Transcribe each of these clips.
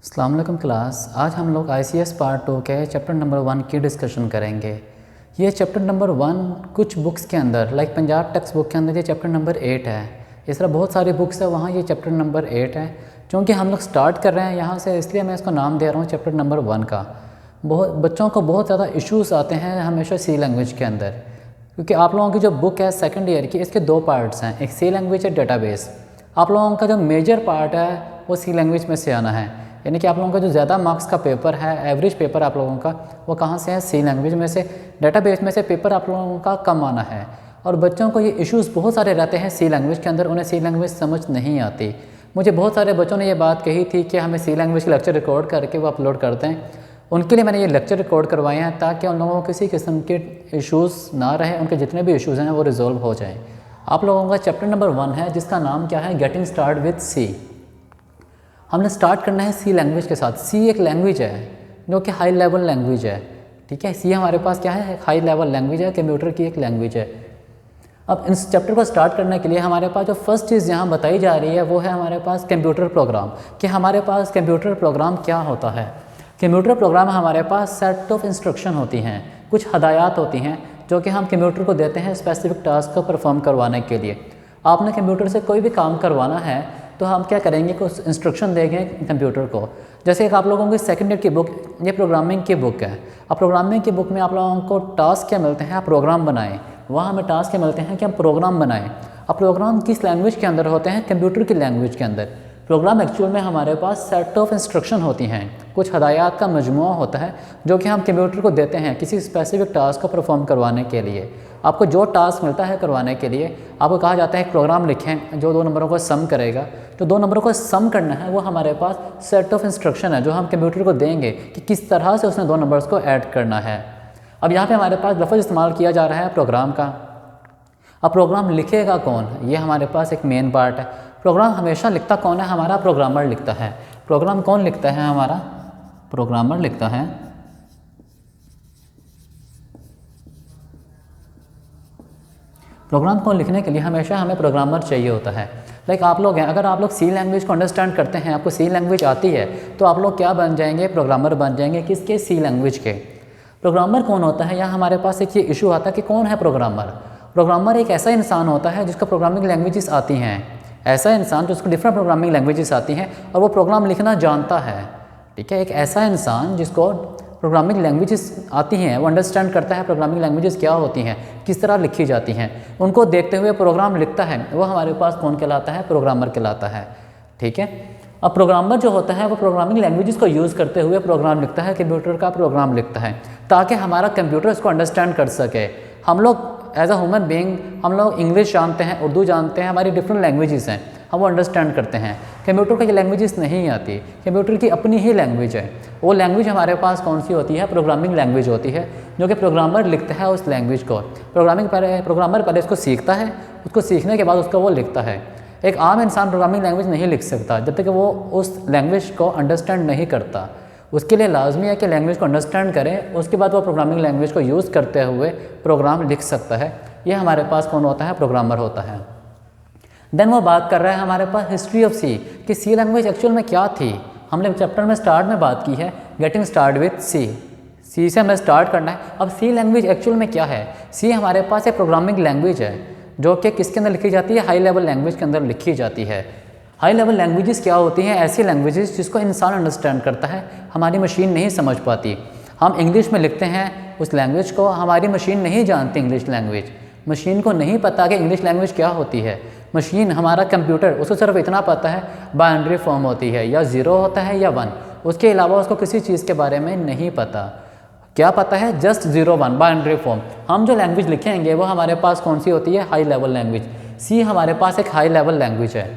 अस्सलाम वालेकुम क्लास। आज हम लोग ICS पार्ट 2 के चैप्टर नंबर 1 की डिस्कशन करेंगे। ये चैप्टर नंबर 1 कुछ बुक्स के अंदर लाइक पंजाब टेक्स्ट बुक के अंदर ये चैप्टर नंबर 8 है। इस तरह बहुत सारी बुक्स है, वहाँ ये चैप्टर नंबर 8 है। क्योंकि हम लोग स्टार्ट कर रहे हैं यहाँ से, इसलिए मैं इसको नाम दे रहा हूँ चैप्टर नंबर 1 का। बहुत बच्चों को बहुत ज़्यादा इशूज़ आते हैं हमेशा सी लैंग्वेज के अंदर, क्योंकि आप लोगों की जो बुक है सेकेंड ईयर की, इसके दो पार्ट्स हैं, एक सी लैंग्वेज और डेटाबेस। आप लोगों का जो मेजर पार्ट है वो सी लैंग्वेज में से आना है, यानी कि आप लोगों का जो ज़्यादा मार्क्स का पेपर है, एवरेज पेपर आप लोगों का, वो कहाँ से है? सी लैंग्वेज में से। डेटाबेस में से पेपर आप लोगों का कम आना है। और बच्चों को ये इश्यूज़ बहुत सारे रहते हैं सी लैंग्वेज के अंदर, उन्हें सी लैंग्वेज समझ नहीं आती। मुझे बहुत सारे बच्चों ने ये बात कही थी कि हमें सी लैंग्वेज के लेक्चर रिकॉर्ड करके वो अपलोड करते हैं। उनके लिए मैंने ये लेक्चर रिकॉर्ड करवाए हैं ताकि उन लोगों को किसी किस्म के इश्यूज़ ना रहे, उनके जितने भी इश्यूज़ हैं वो रिजॉल्व हो जाएँ। आप लोगों का चैप्टर नंबर 1 है जिसका नाम क्या है? Getting start with C. हमने स्टार्ट करना है सी लैंग्वेज के साथ। सी एक लैंग्वेज है जो कि हाई लेवल लैंग्वेज है, ठीक है। सी हमारे पास क्या है? हाई लेवल लैंग्वेज है, कंप्यूटर की एक लैंग्वेज है। अब इस चैप्टर को स्टार्ट करने के लिए हमारे पास जो फर्स्ट चीज़ यहाँ बताई जा रही है वो है हमारे पास कंप्यूटर प्रोग्राम। कि हमारे पास कंप्यूटर प्रोग्राम क्या होता है? कंप्यूटर प्रोग्राम हमारे पास सेट ऑफ इंस्ट्रक्शन होती हैं, कुछ हदायत होती हैं जो कि हम कंप्यूटर को देते हैं स्पेसिफिक टास्क को परफॉर्म करवाने के लिए। आपने कंप्यूटर से कोई भी काम करवाना है तो हम क्या करेंगे, कुछ इंस्ट्रक्शन देंगे कंप्यूटर को। जैसे एक आप लोगों की सेकेंड ईयर की बुक, ये प्रोग्रामिंग की बुक है। अब प्रोग्रामिंग की बुक में आप लोगों को टास्क क्या मिलते हैं? आप प्रोग्राम बनाएं। वहाँ हमें टास्क क्या मिलते हैं कि हम प्रोग्राम बनाएं। अब प्रोग्राम किस लैंग्वेज के अंदर होते हैं? कंप्यूटर की लैंग्वेज के अंदर। प्रोग्राम एक्चुअल में हमारे पास सेट ऑफ इंस्ट्रक्शन होती हैं, कुछ हदायत का मजमूआ होता है जो कि हम कंप्यूटर को देते हैं किसी स्पेसिफिक टास्क को परफॉर्म करवाने के लिए। आपको जो टास्क मिलता है करवाने के लिए, आपको कहा जाता है एक प्रोग्राम लिखें जो 2 नंबरों को सम करेगा। तो 2 नंबरों को सम करना है, वो हमारे पास सेट ऑफ इंस्ट्रक्शन है जो हम कंप्यूटर को देंगे कि किस तरह से उसने 2 नंबर्स को ऐड करना है। अब यहाँ पे हमारे पास लफ्ज़ इस्तेमाल किया जा रहा है प्रोग्राम का। अब प्रोग्राम लिखेगा कौन? ये हमारे पास एक मेन पार्ट है। प्रोग्राम हमेशा लिखता कौन है? हमारा प्रोग्रामर लिखता है। प्रोग्राम कौन लिखता है? हमारा प्रोग्रामर लिखता है। प्रोग्राम को लिखने के लिए हमेशा हमें प्रोग्रामर चाहिए होता है। लाइक आप लोग हैं, अगर आप लोग सी लैंग्वेज को अंडरस्टैंड करते हैं, आपको सी लैंग्वेज आती है, तो आप लोग क्या बन जाएंगे? प्रोग्रामर बन जाएंगे। किसके? सी लैंग्वेज के। प्रोग्रामर कौन होता है? यहाँ हमारे पास एक ये इशू आता है कि कौन है प्रोग्रामर। प्रोग्रामर एक ऐसा इंसान होता है जिसको प्रोग्रामिंग लैंग्वेजेस आती हैं, ऐसा इंसान जिसको डिफरेंट प्रोग्रामिंग लैंग्वेजेस आती हैं और वो प्रोग्राम लिखना जानता है, ठीक है। एक ऐसा इंसान जिसको प्रोग्रामिंग लैंग्वेजेस आती हैं, वो अंडरस्टैंड करता है प्रोग्रामिंग लैंग्वेजेस क्या होती हैं, किस तरह लिखी जाती हैं, उनको देखते हुए प्रोग्राम लिखता है, वो हमारे पास कौन कहलाता है? प्रोग्रामर कहलाता है, ठीक है। अब प्रोग्रामर जो होता है वो प्रोग्रामिंग लैंग्वेजेस को यूज़ करते हुए प्रोग्राम लिखता है, कंप्यूटर का प्रोग्राम लिखता है ताकि हमारा कंप्यूटर इसको अंडरस्टैंड कर सके। हम लोग एज अ ह्यूमन बीइंग, हम लोग इंग्लिश जानते हैं, उर्दू जानते हैं, हमारी डिफरेंट लैंग्वेजेस हैं, हम वो अंडरस्टैंड करते हैं। कंप्यूटर को ये लैंग्वेजेस नहीं आती, कंप्यूटर की अपनी ही लैंग्वेज है। वो लैंग्वेज हमारे पास कौन सी होती है? प्रोग्रामिंग लैंग्वेज होती है, जो कि प्रोग्रामर लिखता है उस लैंग्वेज को। प्रोग्रामर पहले उसको सीखता है, उसको सीखने के बाद उसको वो लिखता है। एक आम इंसान प्रोग्रामिंग लैंग्वेज नहीं लिख सकता जब तक कि वो उस लैंग्वेज को अंडरस्टैंड नहीं करता। उसके लिए लाजमी है कि लैंग्वेज को अंडरस्टैंड करें, उसके बाद वो प्रोग्रामिंग लैंग्वेज को यूज़ करते हुए प्रोग्राम लिख सकता है। ये हमारे पास कौन होता है? प्रोग्रामर होता है। देन वो बात कर रहा है हमारे पास हिस्ट्री ऑफ सी, कि सी लैंग्वेज एक्चुअल में क्या थी। हमने चैप्टर में स्टार्ट में बात की है गेटिंग स्टार्ट विथ सी। सी से हमें स्टार्ट करना है। अब सी लैंग्वेज एक्चुअल में क्या है? सी हमारे पास एक प्रोग्रामिंग लैंग्वेज है जो कि किसके अंदर लिखी जाती है? हाई लेवल लैंग्वेज के अंदर लिखी जाती है। हाई लेवल लैंग्वेजेस क्या होती हैं? ऐसी लैंग्वेजेस जिसको इंसान अंडरस्टैंड करता है, हमारी मशीन नहीं समझ पाती। हम इंग्लिश में लिखते हैं उस लैंग्वेज को, हमारी मशीन नहीं जानती इंग्लिश लैंग्वेज, मशीन को नहीं पता कि इंग्लिश लैंग्वेज क्या होती है। मशीन, हमारा कंप्यूटर, उसको सिर्फ इतना पता है बाइनरी फॉर्म होती है, या 0 होता है या 1, उसके अलावा उसको किसी चीज़ के बारे में नहीं पता। क्या पता है? Just 0 1 binary form. हम जो लैंग्वेज लिखेंगे वो हमारे पास कौन सी होती है? High level language. सी हमारे पास एक हाई लेवल लैंग्वेज है।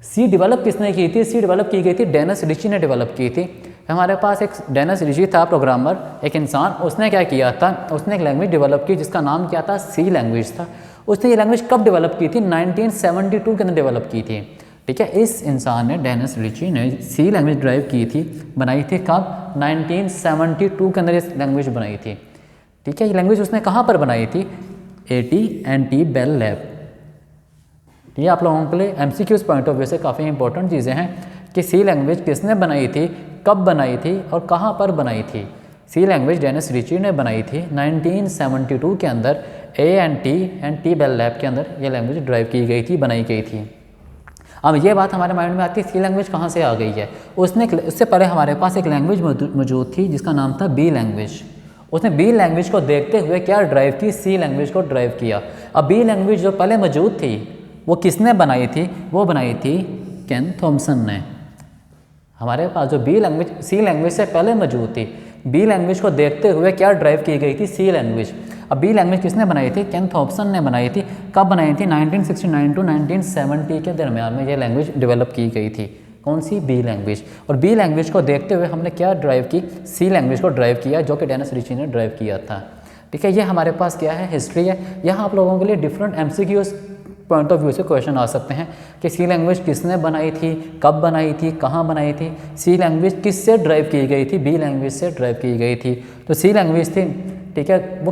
सी डेवलप किसने की थी? सी डेवलप की गई थी डेनिस रिची ने डेवलप की थी। हमारे पास एक डेनिस रिची था प्रोग्रामर, एक इंसान, उसने क्या किया था? उसने एक लैंग्वेज डेवलप की जिसका नाम क्या था? सी लैंग्वेज था। उसने ये लैंग्वेज कब डेवलप की थी? 1972 के अंदर डेवलप की थी, ठीक है। इस इंसान ने, डेनिस रिची ने, सी लैंग्वेज ड्राइव की थी, बनाई थी कब? 1972 के अंदर इस लैंग्वेज बनाई थी, ठीक है। ये लैंग्वेज उसने कहाँ पर बनाई थी? AT&T bell lab. ये आप लोगों के लिए MCQs पॉइंट ऑफ व्यू से काफ़ी इंपॉर्टेंट चीज़ें हैं कि सी लैंग्वेज किसने बनाई थी, कब बनाई थी और कहाँ पर बनाई थी। सी लैंग्वेज डेनिस रिची ने बनाई थी 1972 के अंदर ANT बेल लैब के अंदर ये लैंग्वेज ड्राइव की गई थी, बनाई गई थी। अब ये बात हमारे माइंड में आती है सी लैंग्वेज कहाँ से आ गई है। उससे पहले हमारे पास एक लैंग्वेज मौजूद थी जिसका नाम था बी लैंग्वेज। उसने बी लैंग्वेज को देखते हुए क्या ड्राइव की, सी लैंग्वेज को ड्राइव किया। अब बी लैंग्वेज जो पहले मौजूद थी वो किसने बनाई थी, वो बनाई थी केन थॉमसन ने। हमारे पास जो बी लैंग्वेज सी लैंग्वेज से पहले मौजूद थी, बी लैंग्वेज को देखते हुए क्या ड्राइव की गई थी, सी लैंग्वेज। अब बी लैंग्वेज किसने बनाई थी, केन थॉमसन ने बनाई थी। कब बनाई थी, 1969 टू 1970 के दरमियान में ये लैंग्वेज डेवलप की गई थी। कौन सी, बी लैंग्वेज। और बी लैंग्वेज को देखते हुए हमने क्या ड्राइव की, सी लैंग्वेज को ड्राइव किया, जो कि डेनिस रिची ने ड्राइव किया था। ठीक है, ये हमारे पास क्या है, हिस्ट्री है। यहाँ आप लोगों के लिए different MCQs point of view से क्वेश्चन आ सकते हैं कि सी लैंग्वेज किसने बनाई थी, कब बनाई थी, कहाँ बनाई थी। सी लैंग्वेज किससे ड्राइव की गई थी, बी लैंग्वेज से ड्राइव की गई थी। तो सी लैंग्वेज थी, ठीक है, वो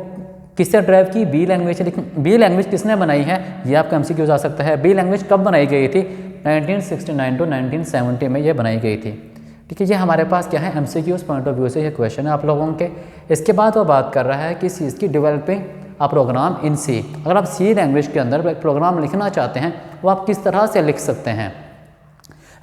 किससे ड्राइव की, बी लैंग्वेज से। लेकिन बी लैंग्वेज किसने बनाई है, ये आपका MCQ आ सकता है। बी लैंग्वेज कब बनाई गई थी, 1969 टू 1970 में ये बनाई गई थी। ठीक है, ये हमारे पास क्या है, MCQs पॉइंट ऑफ व्यू से ये क्वेश्चन है आप लोगों के। इसके बाद वो बात कर रहा है कि चीज़ की डेवलपिंग अ प्रोग्राम इन सी। अगर आप सी लैंग्वेज के अंदर एक प्रोग्राम लिखना चाहते हैं वो आप किस तरह से लिख सकते हैं।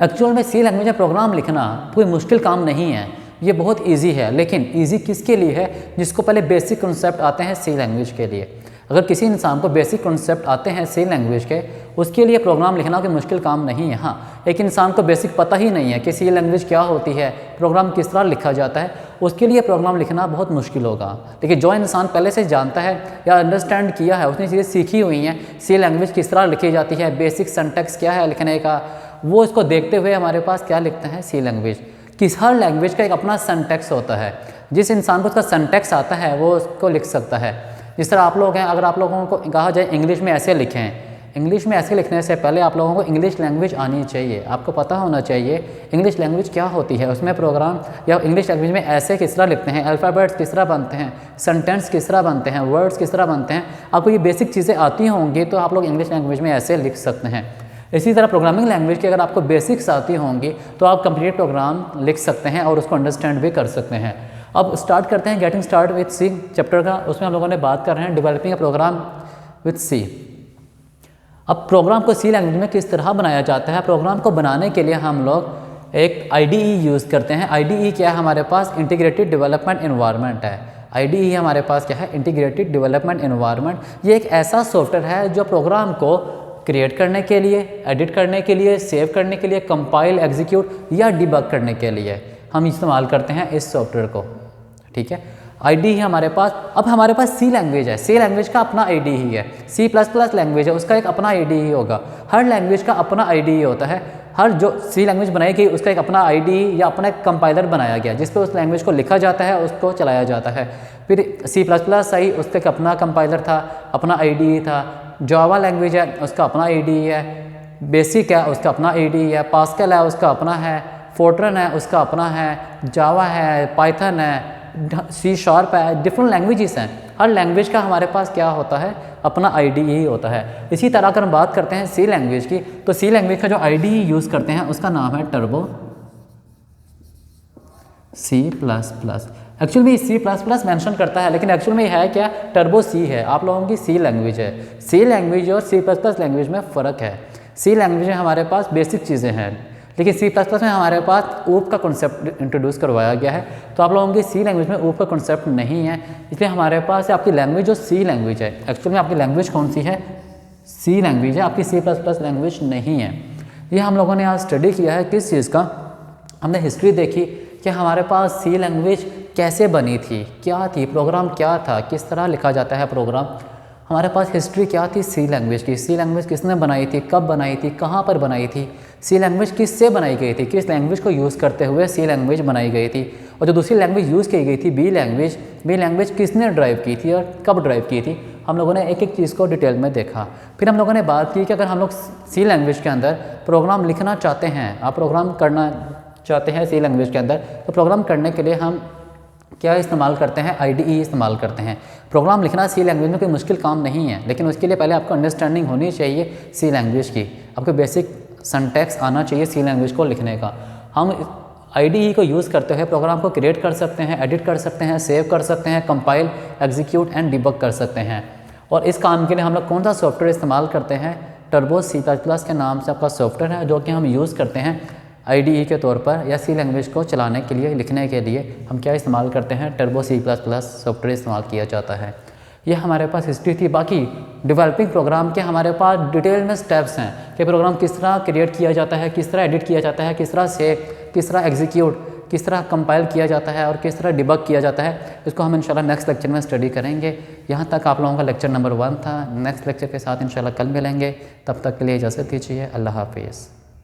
एक्चुअल में सी लैंग्वेज में प्रोग्राम लिखना कोई मुश्किल काम नहीं है, ये बहुत इजी है। लेकिन इजी किसके लिए है, जिसको पहले बेसिक कॉन्सेप्ट आते हैं सी लैंग्वेज के लिए। अगर किसी इंसान को बेसिक कॉन्सेप्ट आते हैं सी लैंग्वेज के, उसके लिए प्रोग्राम लिखना कोई मुश्किल काम नहीं है। हाँ, एक इंसान को बेसिक पता ही नहीं है कि सी लैंग्वेज क्या होती है, प्रोग्राम किस तरह लिखा जाता है, उसके लिए प्रोग्राम लिखना बहुत मुश्किल होगा। लेकिन जो इंसान पहले से जानता है या अंडरस्टैंड किया है, उसने चीज़ें सीखी हुई हैं, सी लैंग्वेज किस तरह लिखी जाती है, बेसिक सिंटैक्स क्या है लिखने का, वो इसको देखते हुए हमारे पास क्या लिखते हैं, सी लैंग्वेज। किस हर लैंग्वेज का एक अपना सिंटैक्स होता है। जिस इंसान को उसका सिंटैक्स आता है वो उसको लिख सकता है। जिस तरह आप लोग हैं, अगर आप लोगों को कहा जाए इंग्लिश में ऐसे लिखें, इंग्लिश में ऐसे लिखने से पहले आप लोगों को इंग्लिश लैंग्वेज आनी चाहिए। आपको पता होना चाहिए इंग्लिश लैंग्वेज क्या होती है, उसमें प्रोग्राम या इंग्लिश लैंग्वेज में ऐसे किस तरह लिखते हैं, अल्फ़ाबेट्स किस तरह बनते हैं, सेंटेंस किस तरह बनते हैं, वर्ड्स किस तरह बनते हैं। आपको ये बेसिक चीज़ें आती होंगी तो आप लोग इंग्लिश लैंग्वेज में ऐसे लिख सकते हैं। इसी तरह प्रोग्रामिंग लैंग्वेज की अगर आपको बेसिक्स आती होंगी तो आप कंप्लीट प्रोग्राम लिख सकते हैं और उसको अंडरस्टैंड भी कर सकते हैं। अब स्टार्ट करते हैं getting start with C chapter का। उसमें हम लोगों ने बात कर रहे हैं developing a program with C. अब प्रोग्राम को सी लैंग्वेज में किस तरह बनाया जाता है। प्रोग्राम को बनाने के लिए हम लोग एक IDE यूज़ करते हैं। IDE क्या है, हमारे पास इंटीग्रेटेड डेवलपमेंट एनवायरनमेंट है। IDE हमारे पास क्या है, इंटीग्रेटेड डेवलपमेंट एनवायरनमेंट। ये एक ऐसा सॉफ्टवेयर है जो प्रोग्राम को क्रिएट करने के लिए, एडिट करने के लिए, सेव करने के लिए, कंपाइल, एग्जीक्यूट या डिबग करने के लिए हम इस्तेमाल करते हैं इस सॉफ्टवेयर को। ठीक है, IDE हमारे पास। अब हमारे पास सी लैंग्वेज है, सी लैंग्वेज का अपना IDE है। C++ लैंग्वेज है, उसका एक अपना IDE होगा। हर लैंग्वेज का अपना IDE होता है। हर जो सी लैंग्वेज बनाई गई उसका एक अपना IDE या अपना एक कंपाइलर बनाया गया जिस पे उस लैंग्वेज को लिखा जाता है, उसको चलाया जाता है। फिर C++ आई, उसका एक अपना कंपाइलर था, अपना IDE था। जावा लैंग्वेज है, उसका अपना IDE है। बेसिक है, उसका अपना IDE है। पास्कल है, उसका अपना है। फोर्ट्रन है, उसका अपना है। जावा है, पाइथन है, C# है। डिफरेंट लैंग्वेजेस हैं। हर लैंग्वेज का हमारे पास क्या होता है, अपना IDE होता है। इसी तरह अगर हम बात करते हैं सी लैंग्वेज की, तो सी लैंग्वेज का जो IDE यूज़ करते हैं उसका नाम है टर्बो C++। एक्चुअल में C++ मेंशन करता है, लेकिन एक्चुअल में है क्या, टर्बो सी है। आप लोगों की सी लैंग्वेज है। सी लैंग्वेज और C++ लैंग्वेज में फ़र्क है। सी लैंग्वेज में हमारे पास बेसिक चीज़ें हैं, लेकिन C++ में हमारे पास ऊप का कॉन्सेप्ट इंट्रोड्यूस करवाया गया है। तो आप लोगों की सी लैंग्वेज में ऊप का कॉन्सेप्ट नहीं है, इसलिए हमारे पास आपकी लैंग्वेज जो सी लैंग्वेज है। एक्चुअल में आपकी लैंग्वेज कौन सी है, सी लैंग्वेज है, आपकी C++ लैंग्वेज नहीं है। ये हम लोगों ने आज स्टडी किया है किस चीज़ का, हमने हिस्ट्री देखी कि हमारे पास सी लैंग्वेज कैसे बनी थी, क्या थी, प्रोग्राम क्या था, किस तरह लिखा जाता है प्रोग्राम। हमारे पास हिस्ट्री क्या थी सी लैंग्वेज की, सी लैंग्वेज किसने बनाई थी, कब बनाई थी, कहाँ पर बनाई थी, सी लैंग्वेज किससे बनाई गई थी, किस लैंग्वेज को यूज़ करते हुए सी लैंग्वेज बनाई गई थी। और जो दूसरी लैंग्वेज यूज़ की गई थी बी लैंग्वेज किसने ड्राइव की थी और कब ड्राइव की थी। हम लोगों ने एक एक चीज़ को डिटेल में देखा। फिर हम लोगों ने बात की कि अगर हम लोग सी लैंग्वेज के अंदर प्रोग्राम लिखना चाहते हैं, आप प्रोग्राम करना चाहते हैं सी लैंग्वेज के अंदर, तो प्रोग्राम करने के लिए हम क्या इस्तेमाल करते हैं, IDE इस्तेमाल करते हैं। प्रोग्राम लिखना सी लैंग्वेज में कोई मुश्किल काम नहीं है, लेकिन उसके लिए पहले आपको अंडरस्टैंडिंग होनी चाहिए सी लैंग्वेज की। आपको बेसिक सिंटैक्स आना चाहिए सी लैंग्वेज को लिखने का। हम IDE को यूज़ करते हुए प्रोग्राम को क्रिएट कर सकते हैं, एडिट कर सकते हैं, सेव कर सकते हैं, कंपाइल, एग्जीक्यूट एंड डिबग कर सकते हैं। और इस काम के लिए हम लोग कौन सा सॉफ्टवेयर इस्तेमाल करते हैं? टर्बो C++ के नाम से आपका सॉफ्टवेयर है, जो कि हम यूज़ करते हैं IDE के तौर पर, या C लैंग्वेज को चलाने के लिए, लिखने के लिए हम क्या इस्तेमाल करते हैं? टर्बो C++ सॉफ्टवेयर इस्तेमाल किया जाता है। ये हमारे पास हिस्ट्री थी। बाकी डेवलपिंग प्रोग्राम के हमारे पास डिटेल में स्टेप्स हैं कि प्रोग्राम किस तरह क्रिएट किया जाता है, किस तरह एडिट किया जाता है, किस तरह सेव, किस तरह एग्जीक्यूट, किस तरह कंपाइल किया जाता है और किस तरह डिबग किया जाता है। इसको हम इंशाल्लाह नेक्स्ट लेक्चर में स्टडी करेंगे। यहाँ तक आप लोगों का लेक्चर नंबर 1 था। नेक्स्ट लेक्चर के साथ इंशाल्लाह कल मिलेंगे। तब तक के लिए इजाज़त दीजिए। अल्लाह हाफिज़।